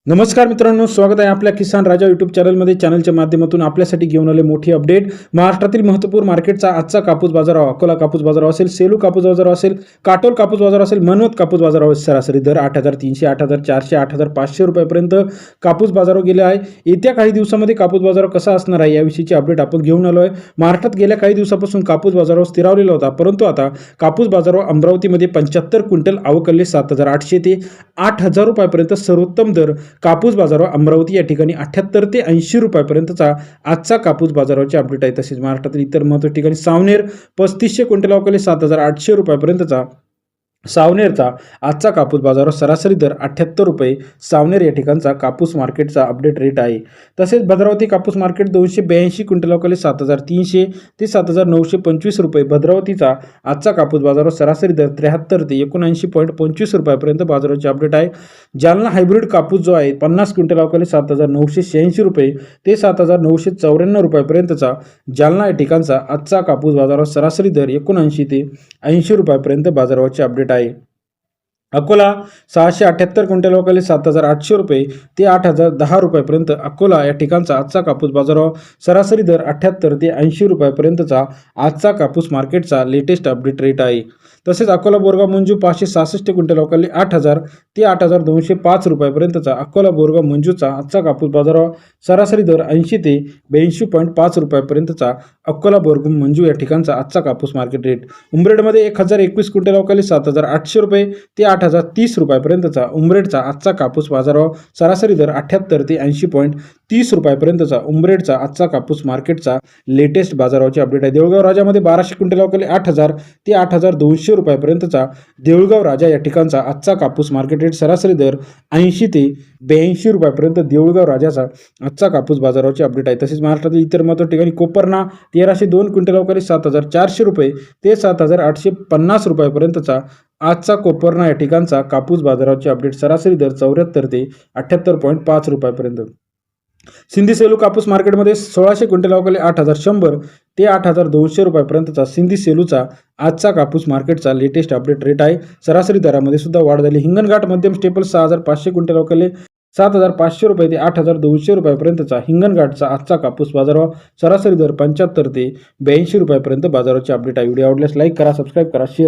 नमस्कार मित्रांनो, स्वागत आहे आपल्या किसान राजा यूट्यूब चॅनलमध्ये. चॅनलच्या माध्यमातून आपल्यासाठी घेऊन आले मोठी अपडेट. महाराष्ट्रातील महत्त्वपूर्ण मार्केटचा आजचा कापूस बाजाराव, अकोला कापूस बाजाराव असेल, सेलू कापूस बाजाराव असेल, काटोल कापूस बाजाराव असेल, मनवत कापूस बाजाराव सरासरी दर 8,300, 8,400, 8,500 रुपयापर्यंत कापूस बाजाराव गेले आहे. येत्या काही दिवसामध्ये कापूस बाजाराव कसा असणार आहे याविषयीची अपडेट आपण घेऊन आलो आहे. महाराष्ट्रात गेल्या काही दिवसापासून कापूस बाजाराव स्थिरावलेला होता, परंतु आता कापूस बाजाराव अमरावतीमध्ये 75 क्विंटल आवकले 7,800 ते 8,000 रुपयापर्यंत सर्वोत्तम दर. कापूस बाजारावर अमरावती या ठिकाणी 78 ते 80 रुपयापर्यंतचा आजचा कापूस बाजारावरचे अपडेट आहे. तसेच महाराष्ट्रातील इतर महत्त्वाच्या ठिकाणी सावनेर 3500 क्विंटल अवकाले 7,800 रुपयापर्यंतचा सावनेरचा आजचा कापूस बाजारावर सरासरी दर 78 रुपये. सावनेर या ठिकाणचा कापूस मार्केटचा अपडेट रेट आहे. तसेच भद्रावती कापूस मार्केट 282 क्विंटल अवकाले 7,300 ते 7,925 रुपये. भद्रावतीचा आजचा कापूस बाजारावर सरासरी दर 73 ते 79.25 रुपयापर्यंत बाजाराचे अपडेट आहे. जालना हायब्रिड कापूस जो आहे 50 क्विंटल अवकाले 7,986 रुपये ते 7,994 रुपयापर्यंतचा जालना या ठिकाणचा आजचा कापूस बाजारावर सरासरी दर 79 ते 80 रुपयापर्यंत बाजाराचे अपडेट आहे. अकोला 678 क्विंटल अवकाले 7,800 रुपये ते 8,010 रुपयापर्यंत अकोला या ठिकाणचा आजचा कापूस बाजारावर सरासरी दर 78 ते 80 रुपयापर्यंतचा आजचा कापूस मार्केटचा लेटेस्ट अपडेट रेट आहे. तसेच अकोला बोरगाव मंजू 566 क्विंटल अवकाले 8,000 ते 8,205 रुपयापर्यंतचा अकोला बोरगाव मंजूचा आजचा कापूस बाजारावर सरासरी दर 80 ते 82.5 रुपयापर्यंतचा अकोला बोरगाव मंजू या ठिकाणचा आजचा कापूस मार्केट रेट. उमरेडमध्ये 1,021 क्विंटल अवकाले 7,800 रुपये ते 8,030 रुपयापर्यंतचा उमरेडचा आजचा कापूस बाजारावर सरासरी दर 78 ते 80.30 रुपयापर्यंतचा उमरेडचा आजचा कापूस मार्केटचा लेटेस्ट बाजारावचे अपडेट आहे. देऊळगाव राजामध्ये 1200 क्विंटल अवकाले 8,000 ते 8,200 रुपयापर्यंतचा देऊळगाव राजा या ठिकाणचा आजचा कापूस मार्केट रेट सरासरी दर 80 ते 82 रुपयापर्यंत देऊळगाव राजाचा आजचा कापूस बाजारावचे अपडेट आहे. तसेच महाराष्ट्रातील इतर महत्त्वाच्या ठिकाणी कोपरना 1,302 क्विंटल अवकाले 7,400 रुपये ते 7,850 रुपयापर्यंतचा आजचा कोपरना या ठिकाणचा कापूस बाजारावचे अपडेट सरासरी दर 74 ते 78.5 रुपयापर्यंत. सिंधी सेलू कापूस मार्केटमध्ये 1,600 क्विंटल अवकाले 8,100 ते 8,200 रुपयापर्यंतचा सिंधी सेलूचा आजचा कापूस मार्केटचा लेटेस्ट अपडेट रेट आहे. सरासरी दरामध्ये सुद्धा वाढ झाली. हिंगणघाट मध्यम स्टेपल 6,500 क्विंटल अवकाले 7,500 रुपये ते 8,200 रुपयापर्यंतचा हिंगणघाटचा आजचा कापूस बाजारावर सरासरी दर 75 ते 82 रुपयापर्यंत बाजाराचे अपडेट आहे. व्हिडिओ आवडल्यास लाईक करा, सबस्क्राईब करा, शेअर